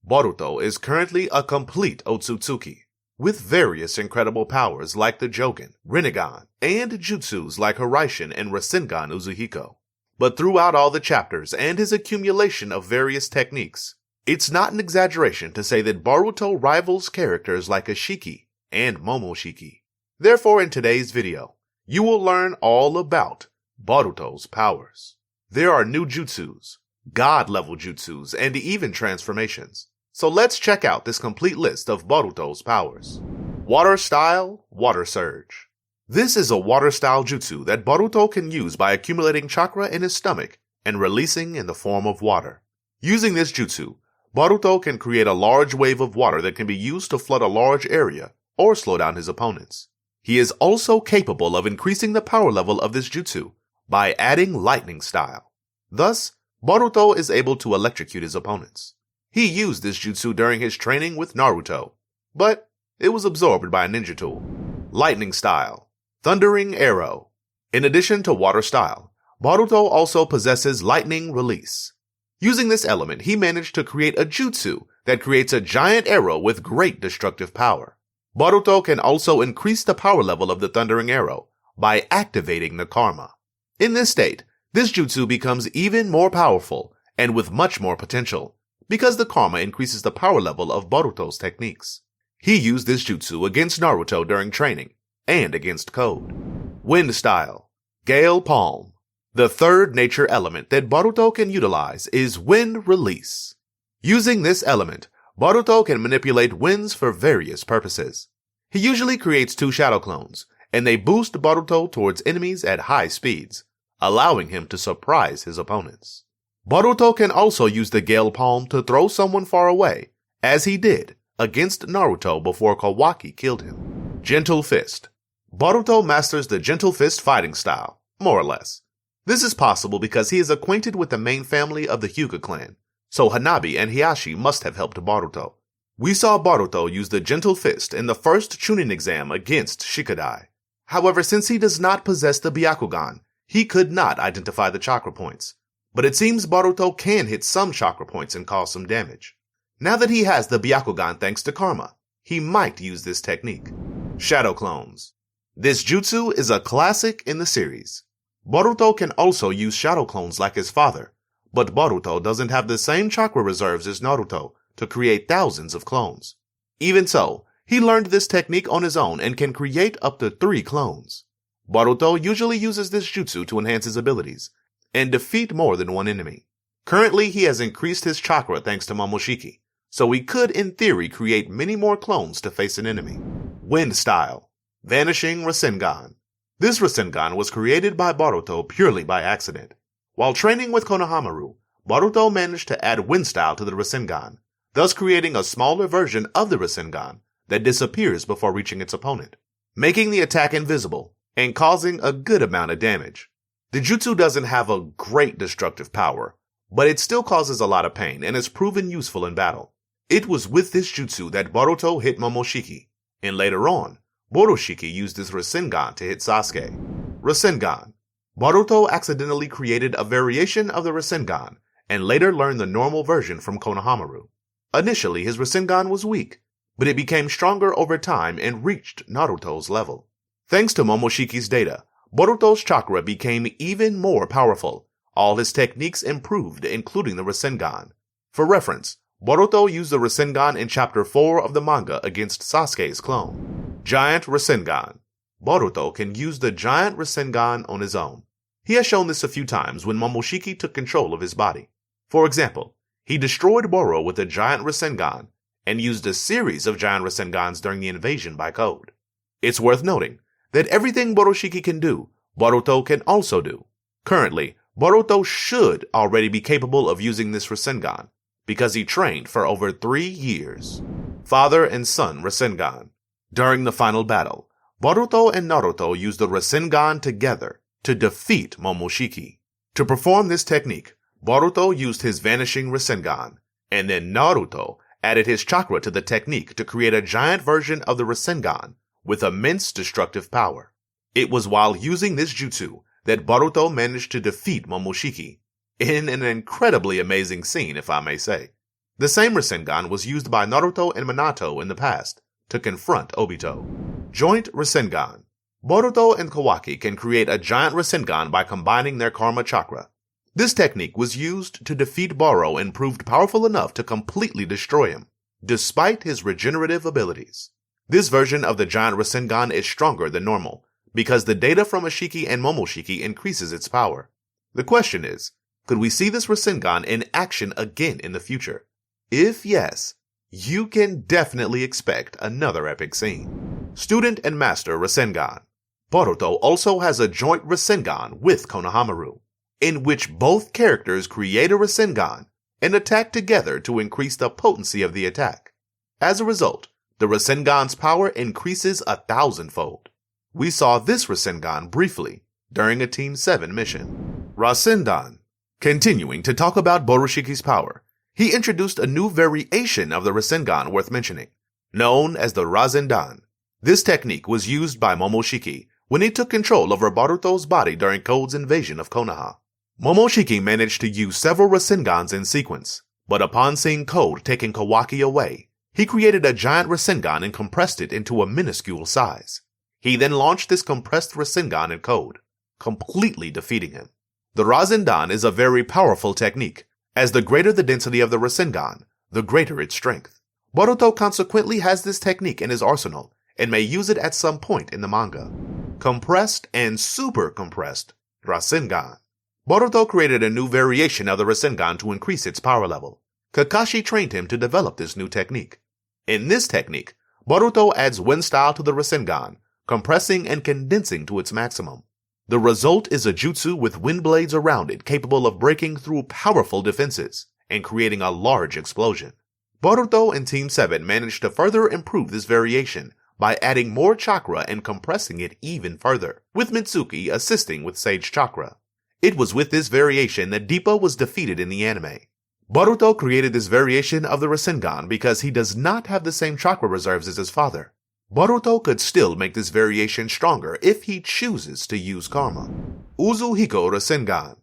Boruto is currently a complete Otsutsuki, with various incredible powers like the Jogen, Rinnegan, and jutsus like Hiraishin and Rasengan Uzuhiko. But throughout all the chapters and his accumulation of various techniques, it's not an exaggeration to say that Boruto rivals characters like Ashiki and Momoshiki. Therefore, in today's video, you will learn all about Boruto's powers. There are new jutsus, god-level jutsus, and even transformations. So let's check out this complete list of Boruto's powers. Water Style, Water Surge. This is a water style jutsu that Boruto can use by accumulating chakra in his stomach and releasing in the form of water. Using this jutsu, Boruto can create a large wave of water that can be used to flood a large area or slow down his opponents. He is also capable of increasing the power level of this jutsu by adding lightning style. Thus, Boruto is able to electrocute his opponents. He used this jutsu during his training with Naruto, but it was absorbed by a ninja tool. Lightning style. Thundering Arrow. In addition to water style, Boruto also possesses lightning release. Using this element, he managed to create a jutsu that creates a giant arrow with great destructive power. Boruto can also increase the power level of the Thundering Arrow by activating the karma. In this state, this jutsu becomes even more powerful and with much more potential, because the karma increases the power level of Boruto's techniques. He used this jutsu against Naruto during training, and against Code. Wind Style. Gale Palm. The third nature element that Boruto can utilize is Wind Release. Using this element, Boruto can manipulate winds for various purposes. He usually creates two shadow clones, and they boost Boruto towards enemies at high speeds, allowing him to surprise his opponents. Boruto can also use the Gale Palm to throw someone far away, as he did against Naruto before Kawaki killed him. Gentle Fist. Boruto masters the Gentle Fist fighting style, more or less. This is possible because he is acquainted with the main family of the Hyuga clan, so Hanabi and Hiashi must have helped Boruto. We saw Boruto use the Gentle Fist in the first Chunin exam against Shikadai. However, since he does not possess the Byakugan, he could not identify the chakra points. But it seems Boruto can hit some chakra points and cause some damage. Now that he has the Byakugan thanks to karma, he might use this technique. Shadow Clones. This jutsu is a classic in the series. Boruto can also use shadow clones like his father, but Boruto doesn't have the same chakra reserves as Naruto to create thousands of clones. Even so, he learned this technique on his own and can create up to 3 clones. Boruto usually uses this jutsu to enhance his abilities and defeat more than one enemy. Currently, he has increased his chakra thanks to Momoshiki, so he could in theory create many more clones to face an enemy. Wind Style. Vanishing Rasengan. This Rasengan was created by Boruto purely by accident. While training with Konohamaru, Boruto managed to add wind style to the Rasengan, thus creating a smaller version of the Rasengan that disappears before reaching its opponent, making the attack invisible and causing a good amount of damage. The jutsu doesn't have a great destructive power, but it still causes a lot of pain and is proven useful in battle. It was with this jutsu that Boruto hit Momoshiki, and later on, Boroshiki used this Rasengan to hit Sasuke. Rasengan. Boruto accidentally created a variation of the Rasengan and later learned the normal version from Konohamaru. Initially, his Rasengan was weak, but it became stronger over time and reached Naruto's level. Thanks to Momoshiki's data, Boruto's chakra became even more powerful. All his techniques improved, including the Rasengan. For reference, Boruto used the Rasengan in Chapter 4 of the manga against Sasuke's clone. Giant Rasengan. Boruto can use the Giant Rasengan on his own. He has shown this a few times when Momoshiki took control of his body. For example, he destroyed Boro with a Giant Rasengan and used a series of Giant Rasengans during the invasion by Code. It's worth noting that everything Boroshiki can do, Boruto can also do. Currently, Boruto should already be capable of using this Rasengan, because he trained for over 3 years. Father and Son Rasengan. During the final battle, Boruto and Naruto used the Rasengan together to defeat Momoshiki. To perform this technique, Boruto used his Vanishing Rasengan, and then Naruto added his chakra to the technique to create a giant version of the Rasengan with immense destructive power. It was while using this jutsu that Boruto managed to defeat Momoshiki, in an incredibly amazing scene, if I may say. The same Rasengan was used by Naruto and Minato in the past to confront Obito. Joint Rasengan. Boruto and Kawaki can create a giant Rasengan by combining their Karma Chakra. This technique was used to defeat Boro and proved powerful enough to completely destroy him, despite his regenerative abilities. This version of the giant Rasengan is stronger than normal, because the data from Ashiki and Momoshiki increases its power. The question is, could we see this Rasengan in action again in the future? If yes, you can definitely expect another epic scene. Student and Master Rasengan. Boruto also has a joint Rasengan with Konohamaru, in which both characters create a Rasengan and attack together to increase the potency of the attack. As a result, the Rasengan's power increases 1,000-fold. We saw this Rasengan briefly during a Team 7 mission. Rasendan. Continuing to talk about Borushiki's power, he introduced a new variation of the Rasengan worth mentioning, known as the Rasendan. This technique was used by Momoshiki when he took control over Boruto's body during Code's invasion of Konoha. Momoshiki managed to use several Rasengans in sequence, but upon seeing Code taking Kawaki away, he created a giant Rasengan and compressed it into a minuscule size. He then launched this compressed Rasengan in Code, completely defeating him. The Rasendan is a very powerful technique, as the greater the density of the Rasengan, the greater its strength. Boruto consequently has this technique in his arsenal and may use it at some point in the manga. Compressed and super compressed Rasengan. Boruto created a new variation of the Rasengan to increase its power level. Kakashi trained him to develop this new technique. In this technique, Boruto adds wind style to the Rasengan, compressing and condensing to its maximum. The result is a jutsu with wind blades around it capable of breaking through powerful defenses and creating a large explosion. Boruto and Team 7 managed to further improve this variation by adding more chakra and compressing it even further, with Mitsuki assisting with Sage Chakra. It was with this variation that Dippo was defeated in the anime. Boruto created this variation of the Rasengan because he does not have the same chakra reserves as his father. Boruto could still make this variation stronger if he chooses to use Karma. Uzuhiko Rasengan.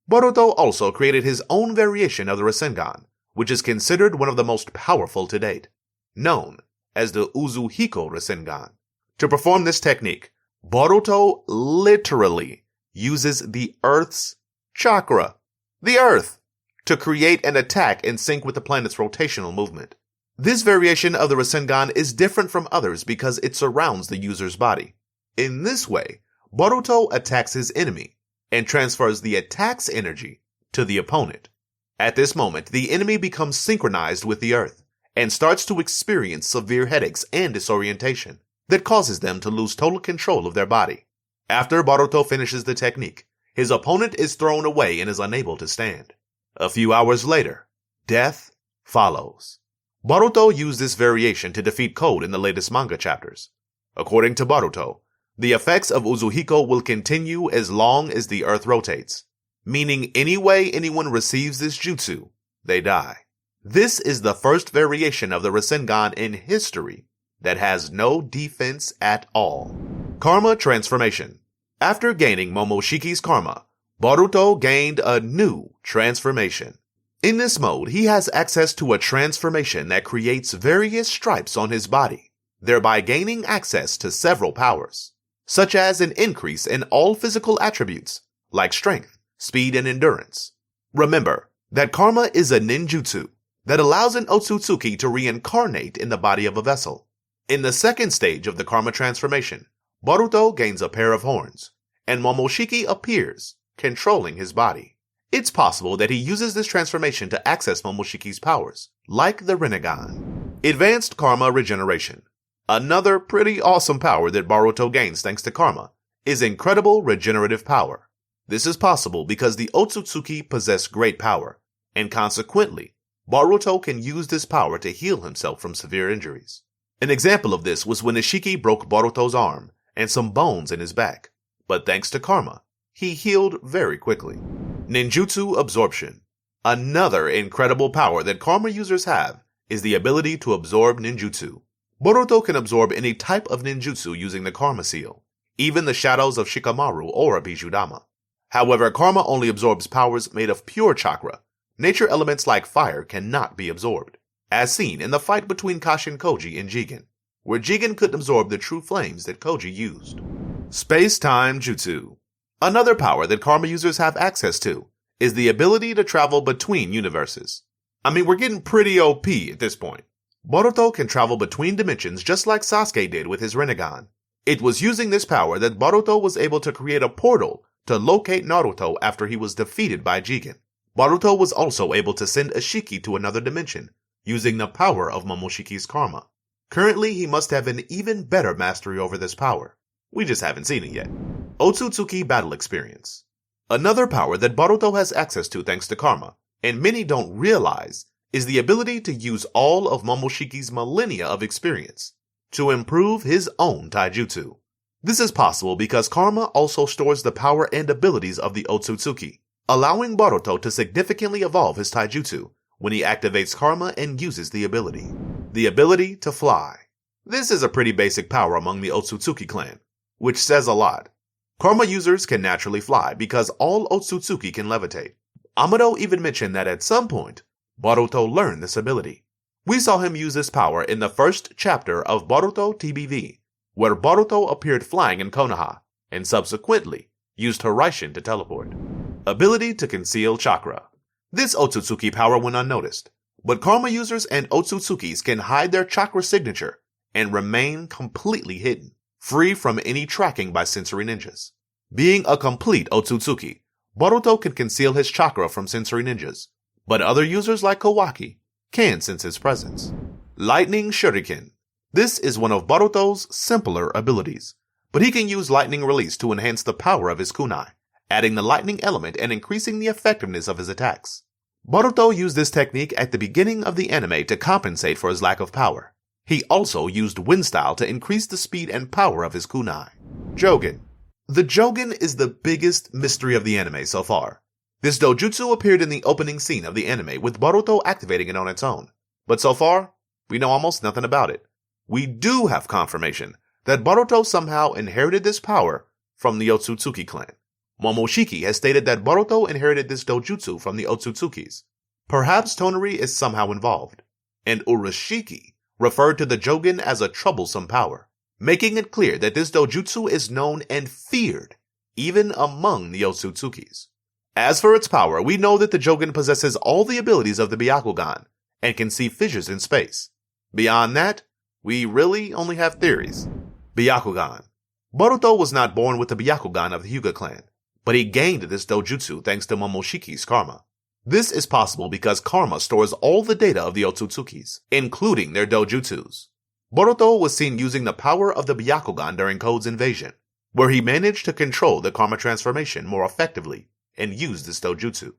Boruto also created his own variation of the Rasengan, which is considered one of the most powerful to date, known as the Uzuhiko Rasengan. To perform this technique, Boruto literally uses the Earth's chakra, the Earth, to create an attack in sync with the planet's rotational movement. This variation of the Rasengan is different from others because it surrounds the user's body. In this way, Boruto attacks his enemy and transfers the attack's energy to the opponent. At this moment, the enemy becomes synchronized with the Earth and starts to experience severe headaches and disorientation that causes them to lose total control of their body. After Boruto finishes the technique, his opponent is thrown away and is unable to stand. A few hours later, death follows. Boruto used this variation to defeat Code in the latest manga chapters. According to Boruto, the effects of Uzuhiko will continue as long as the Earth rotates, meaning any way anyone receives this jutsu, they die. This is the first variation of the Rasengan in history that has no defense at all. Karma Transformation. After gaining Momoshiki's karma, Boruto gained a new transformation. In this mode, he has access to a transformation that creates various stripes on his body, thereby gaining access to several powers, such as an increase in all physical attributes, like strength, speed, and endurance. Remember that karma is a ninjutsu that allows an Otsutsuki to reincarnate in the body of a vessel. In the second stage of the karma transformation, Boruto gains a pair of horns, and Momoshiki appears, controlling his body. It's possible that he uses this transformation to access Momoshiki's powers, like the Rinnegan. Advanced Karma Regeneration. Another pretty awesome power that Boruto gains thanks to karma is incredible regenerative power. This is possible because the Otsutsuki possess great power, and consequently, Boruto can use this power to heal himself from severe injuries. An example of this was when Ishiki broke Boruto's arm and some bones in his back, but thanks to karma, he healed very quickly. Ninjutsu Absorption. Another incredible power that karma users have is the ability to absorb ninjutsu. Boruto can absorb any type of ninjutsu using the karma seal, even the shadows of Shikamaru or Bijudama. However, karma only absorbs powers made of pure chakra, nature elements like fire cannot be absorbed, as seen in the fight between Kashin Koji and Jigen, where Jigen couldn't absorb the true flames that Koji used. Space-time Jutsu. Another power that Karma users have access to is the ability to travel between universes. I mean, we're getting pretty OP at this point. Boruto can travel between dimensions just like Sasuke did with his Rinnegan. It was using this power that Boruto was able to create a portal to locate Naruto after he was defeated by Jigen. Boruto was also able to send Ishiki to another dimension, using the power of Momoshiki's karma. Currently, he must have an even better mastery over this power. We just haven't seen it yet. Otsutsuki Battle Experience. Another power that Boruto has access to thanks to karma, and many don't realize, is the ability to use all of Momoshiki's millennia of experience to improve his own taijutsu. This is possible because karma also stores the power and abilities of the Otsutsuki, allowing Boruto to significantly evolve his taijutsu when he activates karma and uses the ability. The ability to fly. This is a pretty basic power among the Otsutsuki clan, which says a lot. Karma users can naturally fly because all Otsutsuki can levitate. Amado even mentioned that at some point, Boruto learned this ability. We saw him use this power in the first chapter of Boruto TBV, where Boruto appeared flying in Konoha, and subsequently used Hiraishin to teleport. Ability to conceal chakra. This Otsutsuki power went unnoticed, but Karma users and Otsutsukis can hide their chakra signature and remain completely hidden, free from any tracking by sensory ninjas. Being a complete Otsutsuki, Boruto can conceal his chakra from sensory ninjas, but other users like Kawaki can sense his presence. Lightning Shuriken. This is one of Boruto's simpler abilities, but he can use lightning release to enhance the power of his kunai, adding the lightning element and increasing the effectiveness of his attacks. Boruto used this technique at the beginning of the anime to compensate for his lack of power. He also used wind style to increase the speed and power of his kunai. Jogen. The Jogen is the biggest mystery of the anime so far. This dojutsu appeared in the opening scene of the anime with Boruto activating it on its own, but so far, we know almost nothing about it. We do have confirmation that Boruto somehow inherited this power from the Otsutsuki clan. Momoshiki has stated that Boruto inherited this dojutsu from the Otsutsukis. Perhaps Tonari is somehow involved, and Urashiki referred to the Jogen as a troublesome power, making it clear that this dojutsu is known and feared even among the Otsutsukis. As for its power, we know that the Jogen possesses all the abilities of the Byakugan and can see fissures in space. Beyond that, we really only have theories. Byakugan. Boruto was not born with the Byakugan of the Hyuga clan, but he gained this dojutsu thanks to Momoshiki's karma. This is possible because karma stores all the data of the Otsutsukis, including their dojutsus. Boruto was seen using the power of the Byakugan during Code's invasion, where he managed to control the karma transformation more effectively and use this dojutsu.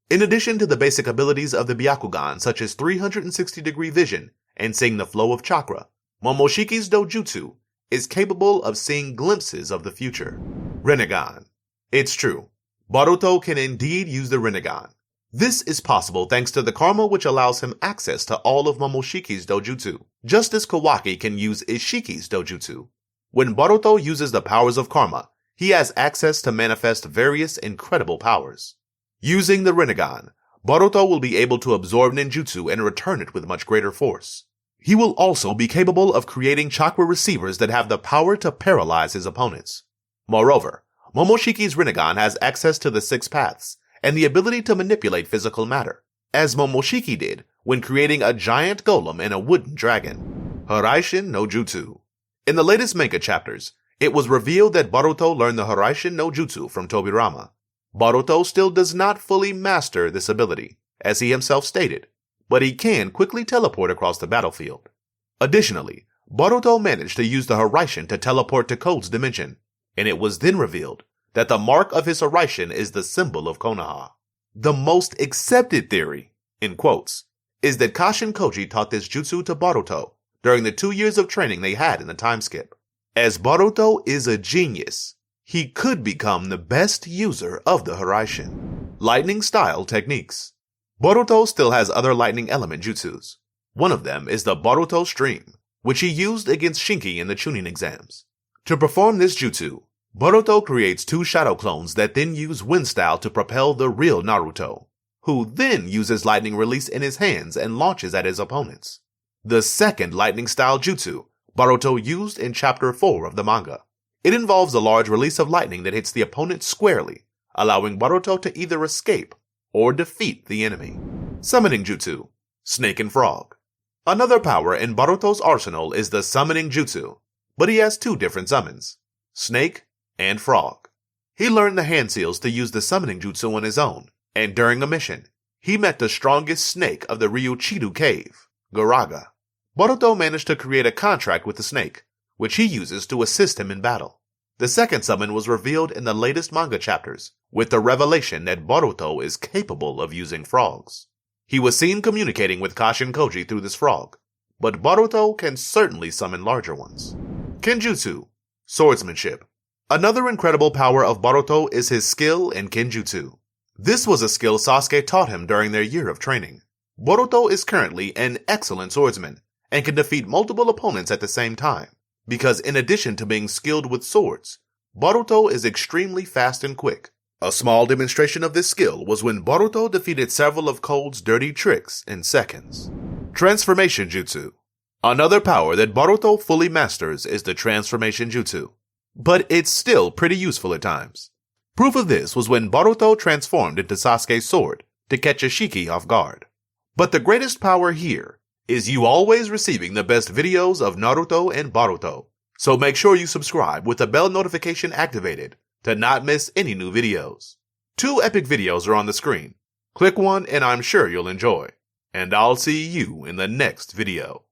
In addition to the basic abilities of the Byakugan such as 360-degree vision and seeing the flow of chakra, Momoshiki's dojutsu is capable of seeing glimpses of the future. Rinnegan. It's true, Boruto can indeed use the Rinnegan. This is possible thanks to the karma which allows him access to all of Momoshiki's dojutsu, just as Kawaki can use Ishiki's dojutsu. When Boruto uses the powers of karma, he has access to manifest various incredible powers. Using the Rinnegan, Boruto will be able to absorb ninjutsu and return it with much greater force. He will also be capable of creating chakra receivers that have the power to paralyze his opponents. Moreover, Momoshiki's Rinnegan has access to the six paths and the ability to manipulate physical matter, as Momoshiki did when creating a giant golem and a wooden dragon. Hiraishin no Jutsu. In the latest manga chapters, it was revealed that Boruto learned the Hiraishin no Jutsu from Tobirama. Boruto still does not fully master this ability, as he himself stated, but he can quickly teleport across the battlefield. Additionally, Boruto managed to use the Hiraishin to teleport to Code's dimension, and it was then revealed that the mark of his Hiraishin is the symbol of Konoha. The most accepted theory, in quotes, is that Kashin Koji taught this jutsu to Boruto during the 2 years of training they had in the time skip. As Boruto is a genius, he could become the best user of the Hiraishin. Lightning style techniques. Boruto still has other lightning element jutsus. One of them is the Boruto Stream, which he used against Shinki in the Chunin exams. To perform this jutsu, Boruto creates 2 shadow clones that then use wind style to propel the real Naruto. who then uses lightning release in his hands and launches at his opponents. The second lightning-style jutsu Boruto used in Chapter 4 of the manga. It involves a large release of lightning that hits the opponent squarely, allowing Boruto to either escape or defeat the enemy. Summoning Jutsu, Snake and Frog. Another power in Boruto's arsenal is the Summoning Jutsu, but he has two different summons, Snake and Frog. He learned the hand seals to use the Summoning Jutsu on his own, and during a mission, he met the strongest snake of the Ryuchidu cave, Garaga. Boruto managed to create a contract with the snake, which he uses to assist him in battle. The second summon was revealed in the latest manga chapters, with the revelation that Boruto is capable of using frogs. He was seen communicating with Kashin Koji through this frog, but Boruto can certainly summon larger ones. Kenjutsu, Swordsmanship. Another incredible power of Boruto is his skill in Kenjutsu. This was a skill Sasuke taught him during their year of training. Boruto is currently an excellent swordsman and can defeat multiple opponents at the same time, because in addition to being skilled with swords, Boruto is extremely fast and quick. A small demonstration of this skill was when Boruto defeated several of Cold's dirty tricks in seconds. Transformation Jutsu. Another power that Boruto fully masters is the Transformation Jutsu, but it's still pretty useful at times. Proof of this was when Boruto transformed into Sasuke's sword to catch Ashiki off guard. But the greatest power here is you always receiving the best videos of Naruto and Boruto, so make sure you subscribe with the bell notification activated to not miss any new videos. 2 epic videos are on the screen. Click one and I'm sure you'll enjoy. And I'll see you in the next video.